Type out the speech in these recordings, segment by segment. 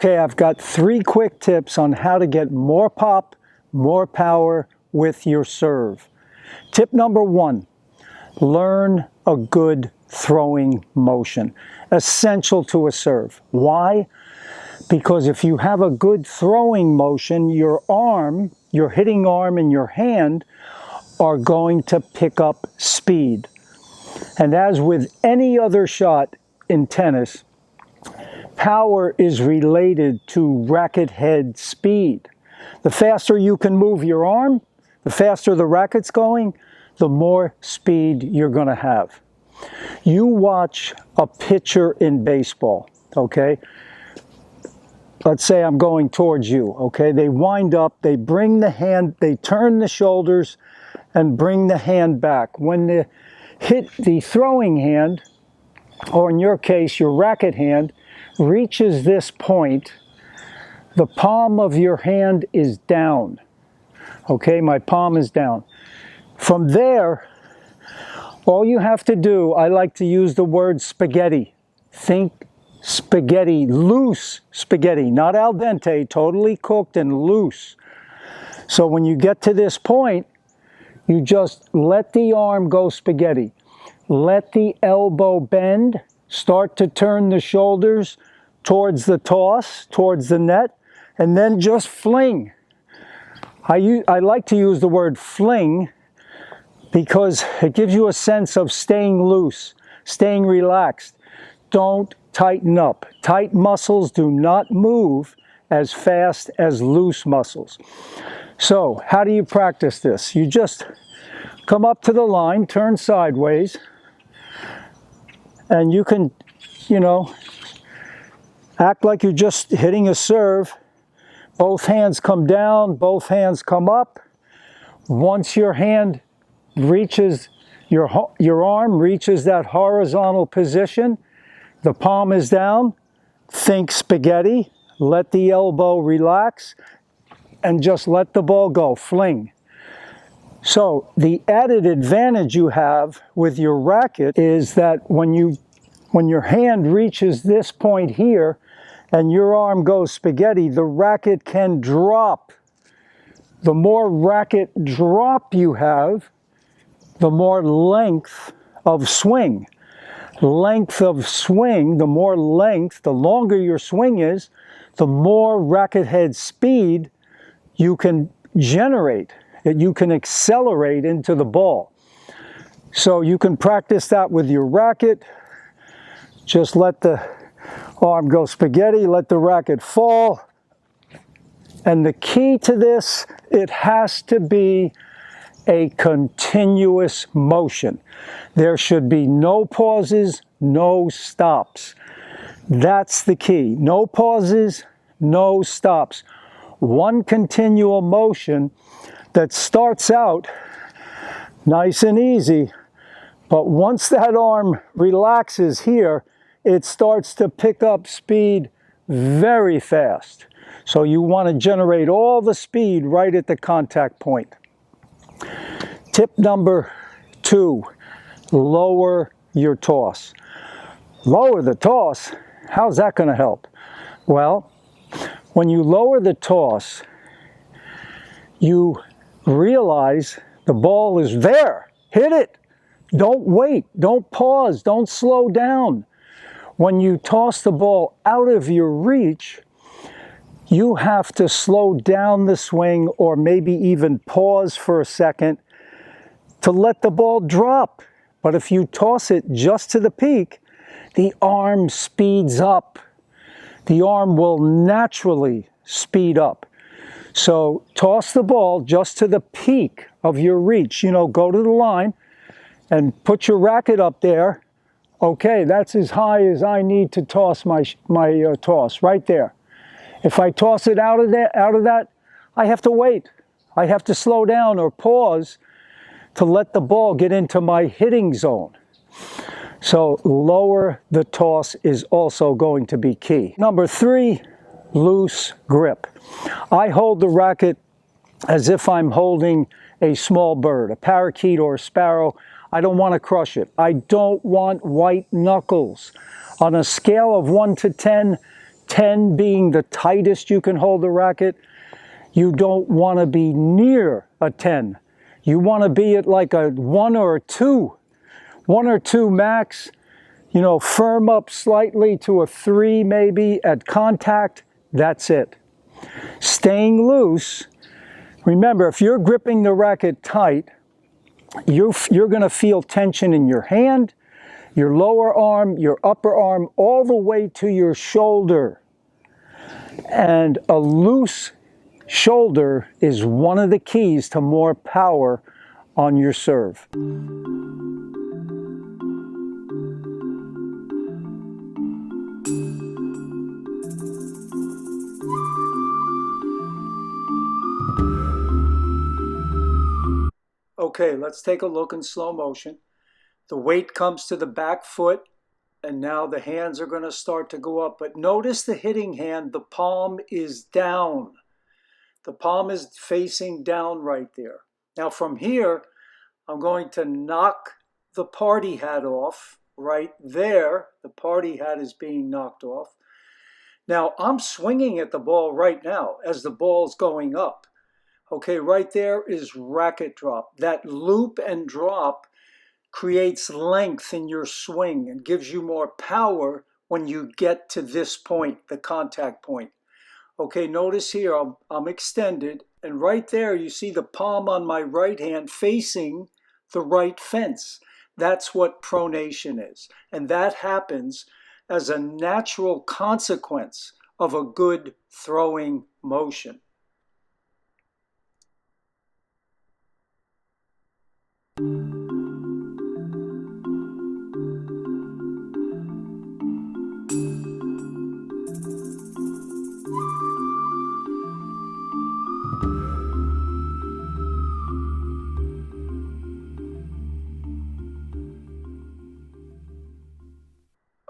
Okay, I've got 3 quick tips on how to get more pop, more power with your serve. Tip number 1, learn a good throwing motion. Essential to a serve. Why? Because if you have a good throwing motion, your arm, your hitting arm and your hand are going to pick up speed. And as with any other shot in tennis, power is related to racket head speed. The faster you can move your arm, the faster the racket's going, the more speed you're going to have. You watch a pitcher in baseball, okay? Let's say I'm going towards you, okay? They wind up, they bring the hand, they turn the shoulders and bring the hand back. When they hit the throwing hand, or in your case, your racket hand, reaches this point, the palm of your hand is down. Okay, my palm is down. From there, all you have to do, I like to use the word spaghetti. Think spaghetti, loose spaghetti, not al dente, totally cooked and loose. So when you get to this point, you just let the arm go spaghetti. Let the elbow bend, start to turn the shoulders towards the toss, towards the net, and then just fling. I like to use the word fling because it gives you a sense of staying loose, staying relaxed. Don't tighten up. Tight muscles do not move as fast as loose muscles. So how do you practice this? You just come up to the line, turn sideways, and you can, act like you're just hitting a serve. Both hands come down, both hands come up. Once your hand reaches, your arm reaches that horizontal position, the palm is down, think spaghetti, let the elbow relax, and just let the ball go, fling. So the added advantage you have with your racket is that when your hand reaches this point here and your arm goes spaghetti, the racket can drop. The more racket drop you have, the more length of swing. Length of swing, the more length, the longer your swing is, the more racket head speed you can generate, that you can accelerate into the ball. So you can practice that with your racket. Just let the arm go spaghetti, let the racket fall. And the key to this, it has to be a continuous motion. There should be no pauses, no stops. That's the key. No pauses, no stops. One continual motion that starts out nice and easy, but once that arm relaxes here, it starts to pick up speed very fast. So you want to generate all the speed right at the contact point. Tip number 2, lower your toss. Lower the toss? How's that going to help? Well, when you lower the toss, you realize the ball is there. Hit it. Don't wait. Don't pause. Don't slow down. When you toss the ball out of your reach, you have to slow down the swing or maybe even pause for a second to let the ball drop. But if you toss it just to the peak, the arm speeds up. The arm will naturally speed up. So toss the ball just to the peak of your reach. Go to the line and put your racket up there. Okay, that's as high as I need to toss my toss, right there. If I toss it out of that, I have to wait. I have to slow down or pause to let the ball get into my hitting zone. So lower the toss is also going to be key. Number 3, loose grip. I hold the racket as if I'm holding a small bird, a parakeet or a sparrow. I don't want to crush it. I don't want white knuckles. On a scale of 1 to 10, 10 being the tightest you can hold the racket. You don't want to be near a 10. You want to be at like a 1 or a 2. 1 or 2 max. You know, firm up slightly to a 3 maybe at contact. That's it. Staying loose. Remember, if you're gripping the racket tight, you're going to feel tension in your hand, your lower arm, your upper arm, all the way to your shoulder. And a loose shoulder is one of the keys to more power on your serve. Okay, let's take a look in slow motion. The weight comes to the back foot, and now the hands are going to start to go up. But notice the hitting hand, the palm is down. The palm is facing down right there. Now from here, I'm going to knock the party hat off right there. The party hat is being knocked off. Now I'm swinging at the ball right now as the ball's going up. Okay, right there is racket drop. That loop and drop creates length in your swing and gives you more power when you get to this point, the contact point. Okay, notice here I'm extended, and right there you see the palm on my right hand facing the right fence. That's what pronation is, and that happens as a natural consequence of a good throwing motion.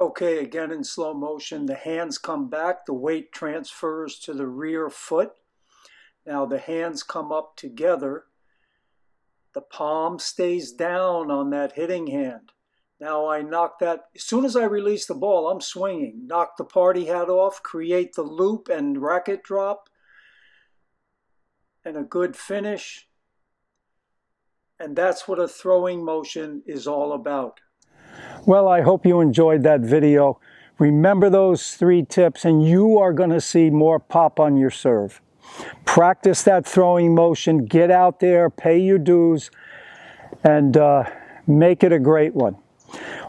Okay, again in slow motion, the hands come back, the weight transfers to the rear foot. Now the hands come up together. The palm stays down on that hitting hand. Now I knock that, as soon as I release the ball, I'm swinging. Knock the party hat off, create the loop and racket drop, and a good finish. And that's what a throwing motion is all about. Well, I hope you enjoyed that video. Remember those 3 tips and you are going to see more pop on your serve. Practice that throwing motion, get out there, pay your dues, and make it a great one.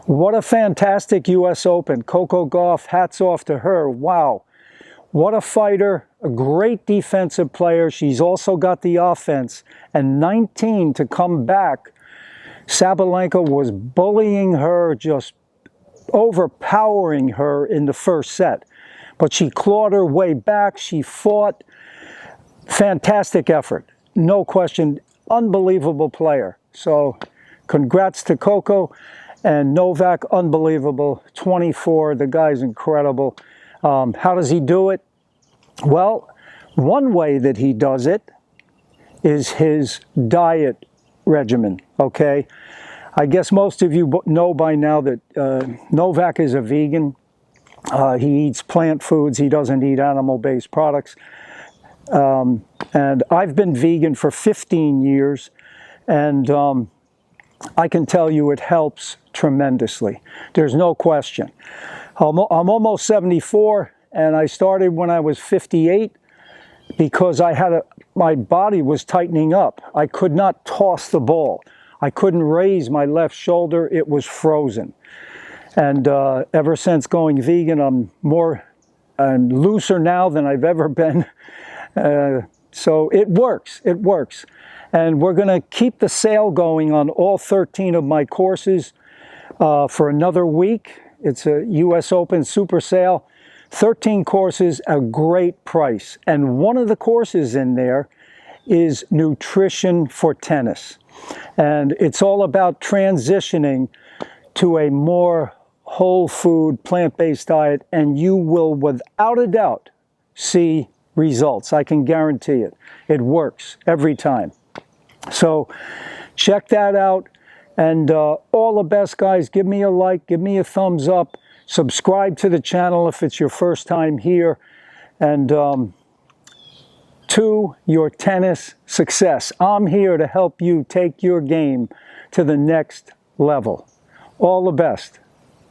What a fantastic US Open. Coco Gauff, hats off to her. Wow. What a fighter, a great defensive player. She's also got the offense. And 19 to come back. Sabalenka was bullying her, just overpowering her in the first set. But she clawed her way back. She fought. Fantastic effort. No question. Unbelievable player. So congrats to Coco. And Novak, unbelievable. 24. The guy's incredible. How does he do it? Well, one way that he does it is his diet regimen, okay? I guess most of you know by now that Novak is a vegan. He eats plant foods. He doesn't eat animal-based products. And I've been vegan for 15 years, and I can tell you it helps tremendously. There's no question. I'm almost 74, and I started when I was 58 because my body was tightening up. I could not toss the ball. I couldn't raise my left shoulder. It was frozen. And ever since going vegan, I'm looser now than I've ever been. So it works. It works. And we're going to keep the sale going on all 13 of my courses for another week. It's a US Open super sale. 13 courses, a great price. And one of the courses in there is nutrition for tennis. And it's all about transitioning to a more whole food, plant-based diet, and you will, without a doubt, see results. I can guarantee it. It works every time. So check that out. And all the best, guys. Give me a like, give me a thumbs up. Subscribe to the channel if it's your first time here. And to your tennis success. I'm here to help you take your game to the next level. All the best.